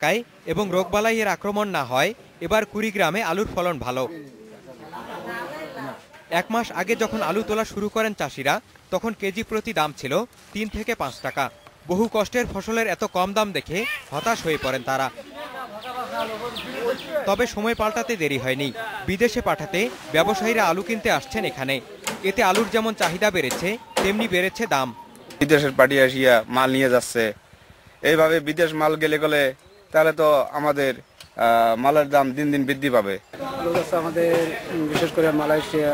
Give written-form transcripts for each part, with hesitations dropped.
কাই এবং রোগবালাইয়ের আক্রমণ না হয় এবার কুড়িগ্রামে আলুর ফলন ভালো। এক মাস আগে যখন আলু তোলা শুরু করেন চাষিরা, তখন কেজি প্রতি দাম ছিল ৩ থেকে ৫ টাকা। বহু কষ্টের ফসলের এত কম দাম দেখে হতাশ হয়ে পড়েন তারা। তবে সময় পাল্টাতে দেরি হয়নি। বিদেশে পাঠাতে ব্যবসায়ীরা আলু কিনতে আসছেন এখানে। এতে আলুর যেমন চাহিদা বেড়েছে, তেমনি বেড়েছে দাম। বিদেশের পার্টি আসিয়া মাল নিয়ে যাচ্ছে। এইভাবে বিদেশ মাল গেলে তাহলে তো আমাদের মালের দাম দিন দিন বৃদ্ধি পাবে। আমাদের বিশেষ করে মালয়েশিয়া,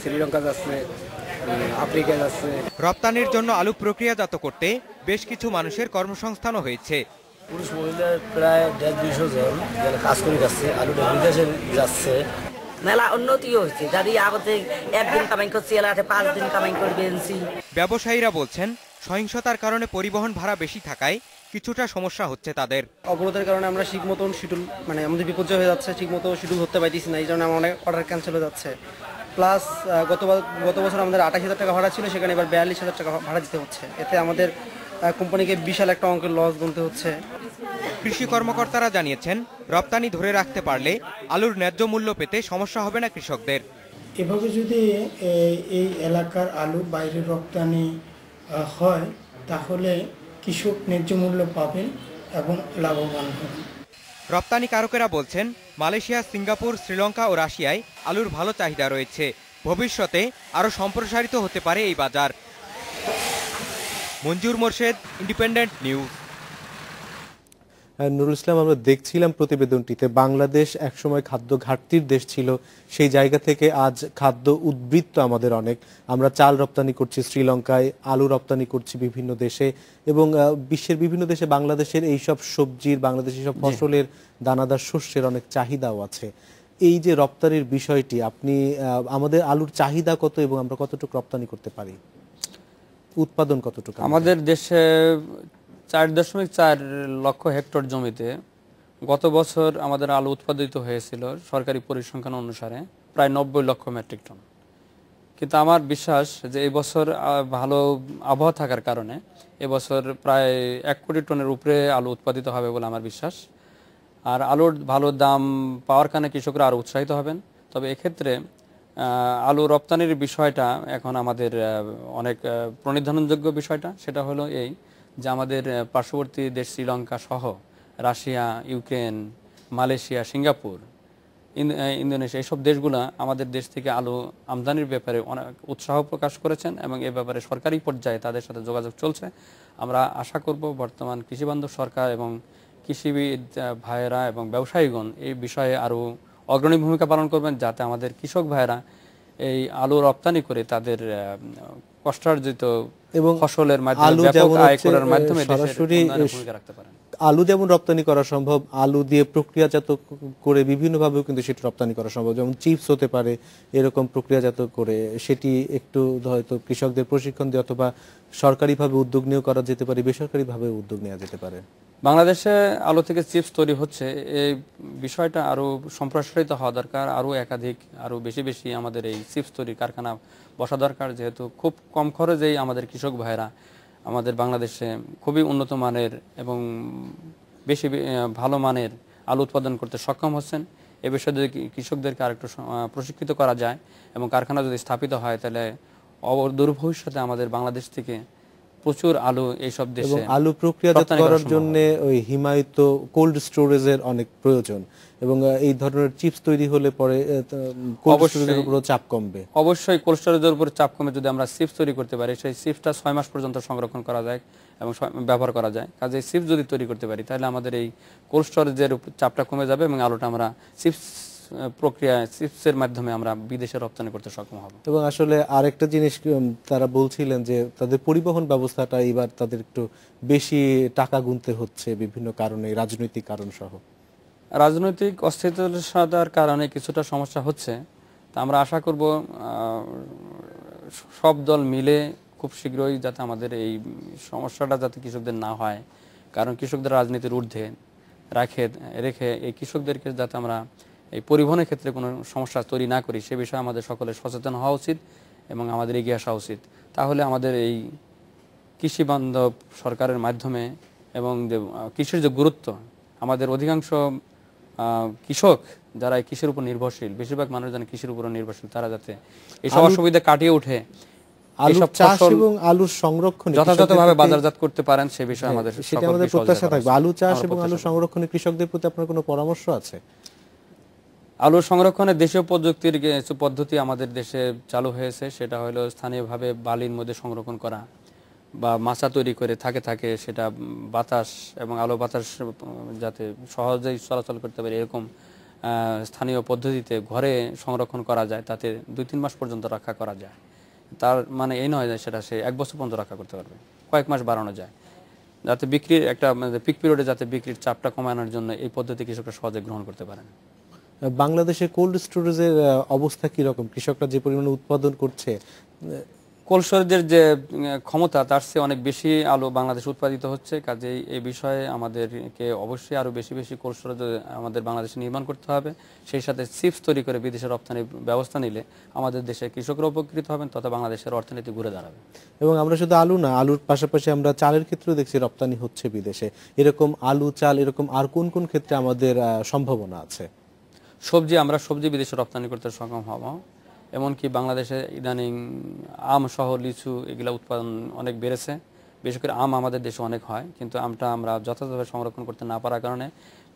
শ্রীলঙ্কা যাচ্ছে, আফ্রিকা যাচ্ছে। রপ্তানির জন্য আলু প্রক্রিয়াজাত করতে বেশ কিছু মানুষের কর্মসংস্থানও হয়েছে। পুরুষ মহিলা প্রায় 150-200 জন কাজ করে যাচ্ছে, আলুটা বিদেশে যাচ্ছে। মেলা উন্নতিও হয়েছে, যদি আগতে একদিন কামাই করছি এলাকাতে 5 দিন কামাই করবে। ব্যবসায়ীরা বলছেন সহিংসতার কারণে পরিবহন ভাড়া বেশি থাকায় কিছুটা সমস্যা হচ্ছে তাদের। অবরোধের কারণে আমরা ঠিক মতন শিডিউল আমাদের বিপর্যয় হয়ে যাচ্ছে, ঠিক মতো শিডিউল ধরতে পারতেছি না। এই জন্য আমার অনেক অর্ডার ক্যান্সেল হয়ে যাচ্ছে। প্লাস গত বছর আমাদের 28,000 টাকা ভাড়া ছিল, সেখানে এবার 42,000 টাকা ভাড়া দিতে হচ্ছে। এতে আমাদের কোম্পানিকে বিশাল একটা অঙ্কের লস গুনতে হচ্ছে। কৃষি কর্মকর্তারা জানিয়েছেন, রপ্তানি ধরে রাখতে পারলে আলুর ন্যায্য মূল্য পেতে সমস্যা হবে না কৃষকদের। এভাবে যদি এই এলাকার আলু বাইরে রপ্তানি হয়, তাহলে কৃষক ন্যায্য মূল্য পাবেন এবং লাভবান হবেন। রপ্তানিকারকেরা বলছেন, মালয়েশিয়া, সিঙ্গাপুর, শ্রীলঙ্কা ও রাশিয়ায় আলুর ভালো চাহিদা রয়েছে। ভবিষ্যতে আরও সম্প্রসারিত হতে পারে এই বাজার। মঞ্জুর মোর্শেদ, ইন্ডিপেন্ডেন্ট নিউজ। নুরুল ইসলাম, আমরা দেখছিলাম প্রতিবেদনটিতে বাংলাদেশ একসময় খাদ্য ঘাটতির দেশ ছিল, সেই জায়গা থেকে আজ খাদ্য উদ্বৃত্ত আমাদের অনেক। আমরা চাল রপ্তানি করছি শ্রীলঙ্কায়, আলু রপ্তানি করছি বিভিন্ন দেশে, এবং বিশ্বের বিভিন্ন দেশে বাংলাদেশের এইসব সবজির, বাংলাদেশের সব ফসলের, দানাদার শস্যের অনেক চাহিদাও আছে। এই যে রপ্তানির বিষয়টি, আপনি আমাদের আলুর চাহিদা কত এবং আমরা কতটুকু রপ্তানি করতে পারি, উৎপাদন কতটুকু? আমাদের দেশে 4.4 লক্ষ হেক্টর জমিতে গত বছর আমাদের আলু উৎপাদিত হয়েছিল সরকারি পরিসংখ্যান অনুসারে প্রায় 90 লক্ষ মেট্রিক টন। কিন্তু আমার বিশ্বাস যে এই বছর ভালো আবহাওয়া থাকার কারণে এবছর প্রায় 1 কোটি টনের উপরে আলু উৎপাদিত হবে বলে আমার বিশ্বাস। আর আলুর ভালো দাম পাওয়ার কারণে কৃষকরা আরও উৎসাহিত হবেন। তবে এক্ষেত্রে আলু রপ্তানির বিষয়টা এখন আমাদের অনেক প্রণিধানযোগ্য বিষয়টা, সেটা হলো এই যে আমাদের পার্শ্ববর্তী দেশ শ্রীলঙ্কা সহ Russia, Ukraine, Malaysia, Singapore, Indonesia, এইসব দেশগুলো আমাদের দেশ থেকে আলু আমদানির ব্যাপারে অনেক উৎসাহ প্রকাশ করেছেন এবং এ ব্যাপারে সরকারি পর্যায়ে তাদের সাথে যোগাযোগ চলছে। আমরা আশা করব বর্তমান কৃষিবান্ধব সরকার এবং কৃষিবিদ ভাইয়েরা এবং ব্যবসায়ীগণ এই বিষয়ে আরও অগ্রণী ভূমিকা পালন করবেন, যাতে আমাদের কৃষক ভাইয়েরা এই আলু রপ্তানি করে তাদের কষ্টার্জিত এবং ফসলের মাধ্যমে ব্যাপক আয় করার মাধ্যমে সরাসরি ভূমিকা রাখতে পারেন। আলু যেমন রপ্তানি করা সম্ভব, আলু দিয়ে প্রক্রিয়াজাত করে বিভিন্নভাবেও কিন্তু সেটি রপ্তানি করা সম্ভব। যেমন চিপস হতে পারে, এরকম প্রক্রিয়াজাত করে সেটি একটু হয়তো কৃষকদের প্রশিক্ষণ দিয়ে অথবা সরকারিভাবে উদ্যোগ নিয়েও করা যেতে পারে, বেসরকারিভাবে উদ্যোগ নেওয়া যেতে পারে। বাংলাদেশে আলু থেকে চিপস তৈরি হচ্ছে, এই বিষয়টা আরও সম্প্রসারিত হওয়া দরকার। আরও একাধিক, আরও বেশি বেশি আমাদের এই চিপস তৈরি কারখানা বসা দরকার, যেহেতু খুব কম খরচেই আমাদের কৃষক ভাইরা আমাদের বাংলাদেশে খুবই উন্নত মানের এবং বেশি ভালো মানের আলু উৎপাদন করতে সক্ষম হচ্ছেন। এ বিষয়ে যদি কৃষকদেরকে আরেকটু প্রশিক্ষিত করা যায় এবং কারখানা যদি স্থাপিত হয়, তাহলে অদূর ভবিষ্যতে আমাদের বাংলাদেশ থেকে প্রচুর আলু এইসব দেশে আলু প্রক্রিয়াজাত করার জন্য ওই হিমায়িত কোল্ড স্টোরেজের অনেক প্রয়োজন, এবং এই ধরনের চিপস তৈরি হলে পরে কোল্ড স্টোরেজের উপর চাপ কমবে। অবশ্যই কোল্ড স্টোরেজের উপর চাপ কমে যদি আমরা চিপস তৈরি করতে পারি, সেই চিপসটা 6 মাস পর্যন্ত সংরক্ষণ করা যায় এবং ব্যবহার করা যায়। কাজে চিপস যদি তৈরি করতে পারি, তাহলে আমাদের এই কোল্ড স্টোরেজের চাপটা কমে যাবে এবং আলুটা আমরা চিপস প্রক্রিয়া, চিপসের মাধ্যমে আমরা বিদেশে রপ্তানি করতে সক্ষম হব। এবং আসলে আরেকটা জিনিস তারা বলছিলেন যে তাদের পরিবহন ব্যবস্থাটা এবার তাদের একটু বেশি টাকা গুনতে হচ্ছে বিভিন্ন কারণে, রাজনৈতিক কারণ সহ। রাজনৈতিক অস্থিরতার কারণে কিছুটা সমস্যা হচ্ছে। তা আমরা আশা করব সব দল মিলে খুব শীঘ্রই যাতে আমাদের এই সমস্যাটা যাতে কৃষকদের না হয়, কারণ কৃষকদের রাজনীতির ঊর্ধ্বে রেখে এই কৃষকদেরকে যাতে আমরা এই পরিবহনের ক্ষেত্রে কোনো সমস্যা তৈরি না করি, সে বিষয়ে আমাদের সকলের সচেতন হওয়া উচিত এবং আমাদের এগিয়ে আসা উচিত। তাহলে আমাদের এই কৃষি বান্ধব সরকারের মাধ্যমে এবং যে কৃষির যে গুরুত্ব, আমাদের অধিকাংশ কৃষক যারা এই কৃষির উপর নির্ভরশীল, বেশিরভাগ মানুষ যারা কৃষির উপর নির্ভরশীল, তারা যাতে এইসব অসুবিধা কাটিয়ে উঠে আলু চাষ এবং আলুর সংরক্ষণ যথাযথভাবে বাজারজাত করতে পারেন, সে বিষয়ে আমাদের সেটা আমাদের প্রত্যাশা থাকবে। আলু চাষ এবং আলু সংরক্ষণে কৃষকদের প্রতি আপনার কোনো পরামর্শ আছে? আলু সংরক্ষণে দেশীয় প্রযুক্তির কিছু পদ্ধতি আমাদের দেশে চালু হয়েছে। সেটা হলো স্থানীয়ভাবে বালির মধ্যে সংরক্ষণ করা বা মাচা তৈরি করে থাকে সেটা বাতাস এবং আলো বাতাস যাতে সহজেই চলাচল করতে পারে এরকম স্থানীয় পদ্ধতিতে ঘরে সংরক্ষণ করা যায়, তাতে 2-3 মাস পর্যন্ত রক্ষা করা যায়। তার মানে এই নয় যে সেটা সে 1 বছর পর্যন্ত রক্ষা করতে পারবে, কয়েক মাস বাড়ানো যায়, যাতে বিক্রির একটা পিক পিরিয়ডে যাতে বিক্রির চাপটা কমানোর জন্য এই পদ্ধতি কৃষকরা সহজে গ্রহণ করতে পারেন। বাংলাদেশে কোল্ড স্টোরেজের অবস্থা কি রকম? কৃষকরা যে পরিমাণে উৎপাদন করছে, কোল্ড স্টোরেজের যে ক্ষমতা তার চেয়ে অনেক বেশি আলু বাংলাদেশে উৎপাদিত হচ্ছে। কাজেই এই বিষয়ে আমাদেরকে অবশ্যই আরো বেশি কোল্ড স্টোরেজ আমাদের বাংলাদেশে নির্মাণ করতে হবে। সেই সাথে চিপস তৈরি করে বিদেশে রপ্তানির ব্যবস্থা নিলে আমাদের দেশের কৃষকরা উপকৃত হবেন, তথা বাংলাদেশের অর্থনীতি ঘুরে দাঁড়াবে। এবং আমরা শুধু আলু না, আলুর পাশাপাশি আমরা চালের ক্ষেত্রেও দেখছি রপ্তানি হচ্ছে বিদেশে। এরকম আলু, চাল, এরকম আর কোন কোন ক্ষেত্রে আমাদের সম্ভাবনা আছে? আমরা সবজি বিদেশে রপ্তানি করতে সক্ষম হব। এমনকি বাংলাদেশে ইদানিং আম সহ লিচু এগুলা উৎপাদন অনেক বেড়েছে। বিশেষ করে আম আমাদের দেশে অনেক হয়, কিন্তু আমটা আমরা যথাযথভাবে সংরক্ষণ করতে না পারার কারণে,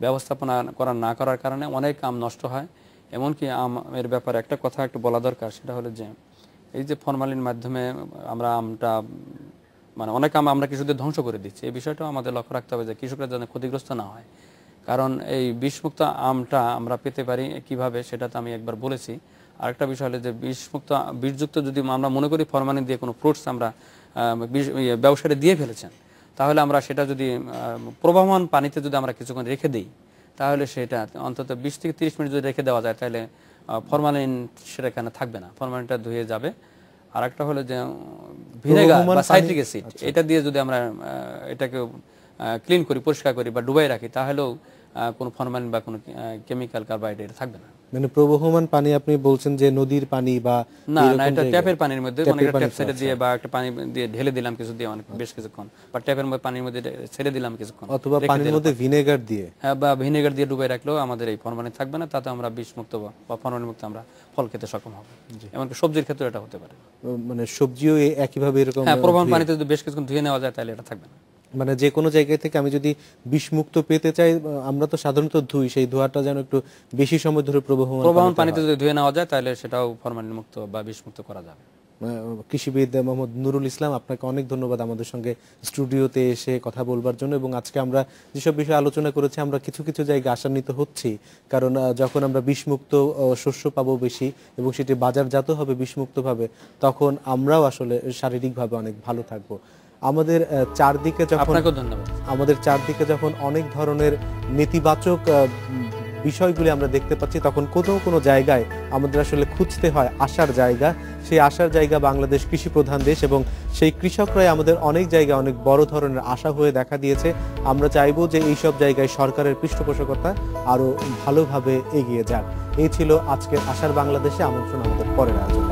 ব্যবস্থাপনা না করার কারণে অনেক আম নষ্ট হয়। এমনকি আমের ব্যাপারে একটা কথা একটু বলা দরকার, সেটা হলো যে এই যে ফরমালিন মাধ্যমে আমরা আমটা মানে অনেক আম আমরা কৃষকদের ধ্বংস করে দিচ্ছি। এই বিষয়টাও আমাদের লক্ষ্য রাখতে হবে যে কৃষকরা যেন ক্ষতিগ্রস্ত না হয়। কারণ এই বিষমুক্ত আমটা আমরা পেতে পারি কিভাবে, সেটা তো আমি একবার বলেছি। আরেকটা বিষয় হলো যে বিষযুক্ত যদি আমরা মনে করি ফরমালিন দিয়ে কোনো ফ্রুটস আমরা ব্যবসায়ীরা দিয়ে ফেলেছেন, তাহলে আমরা সেটা যদি প্রবাহমান পানিতে যদি আমরা কিছুক্ষণ রেখে দিই, তাহলে সেটা অন্তত 20 থেকে 30 মিনিট যদি রেখে দেওয়া যায়, তাহলে ফরমালিন সেটা এখানে থাকবে না, ফরমালিনটা ধুয়ে যাবে। আর একটা হলো যে ভিনেগার বা সাইট্রিক অ্যাসিড, এটা দিয়ে যদি আমরা এটাকে ক্লিন করি, পরিষ্কার করি বা ডুবাই রাখি, তাহলেও কোনো ফরমালিন বা কোনো কেমিক্যাল কার্বোহাইড্রেট থাকবে না। মানে প্রবহমান পানি আপনি বলছেন যে নদীর পানি বা না, এটা ট্যাপের পানির মধ্যে অনেকটা ট্যাপ ছেড়ে দিয়ে বা একটা পানি দিয়ে ঢেলে দিলাম কিছু দিয়ে অনেক বেশ কিছুক্ষণ, বা ট্যাপের মধ্যে পানির মধ্যে ছেড়ে দিলাম কিছুক্ষণ, অথবা পানির মধ্যে ভিনেগার দিয়ে, হ্যাঁ, বা ভিনেগার দিয়ে ডুবাই রাখলেও আমাদের এই ফরমালিন থাকবে না। তাতে আমরা বিষমুক্ত বা ফরমালিন মুক্ত আমরা ফল খেতে সক্ষম হব। এমনকি সবজির ক্ষেত্রে এটা হতে পারে। মানে সবজিও একইভাবে এরকম, হ্যাঁ, প্রবাহমান পানিতে যদি বেশ কিছুক্ষণ ধুয়ে নেওয়া যায়, তাহলে এটা থাকবে না। মানে যে কোনো জায়গা থেকে আমি যদি বিষমুক্ত পেতে চাই, আমরা তো সাধারণত ধুই, সেই ধোয়াটা যেন একটু বেশি সময় ধরে প্রবাহমান পানিতে যদি ধুয়ে নেওয়া যায়, তাহলে সেটাও ফরমালিন মুক্ত বা বিষমুক্ত করা যাবে। কৃষিবিদ মোহাম্মদ নুরুল ইসলাম, আপনাকে অনেক ধন্যবাদ আমাদের সঙ্গে স্টুডিওতে এসে কথা বলবার জন্য। এবং আজকে আমরা যেসব বিষয়ে আলোচনা করেছি, আমরা কিছু কিছু জায়গায় আশান্বিত হচ্ছি, কারণ যখন আমরা বিষমুক্ত শস্য পাবো বেশি এবং সেটি বাজারজাত হবে বিষমুক্তভাবে, তখন আমরাও আসলে শারীরিকভাবে অনেক ভালো থাকবো। আমাদের চারদিকে যখন অনেক ধরনের নেতিবাচক বিষয়গুলি আমরা দেখতে পাচ্ছি, তখন কোনো জায়গায় আমাদের আসলে খুঁজতে হয় আশার জায়গা। সেই আশার জায়গা বাংলাদেশ কৃষি প্রধান দেশ, এবং সেই কৃষকরাই আমাদের অনেক জায়গায় অনেক বড় ধরনের আশা হয়ে দেখা দিয়েছে। আমরা চাইবো যে এইসব জায়গায় সরকারের পৃষ্ঠপোষকতা আরো ভালোভাবে এগিয়ে যাক। এই ছিল আজকের আশার বাংলাদেশে। আমন্ত্রণ আমাদের পরের আয়োজনে।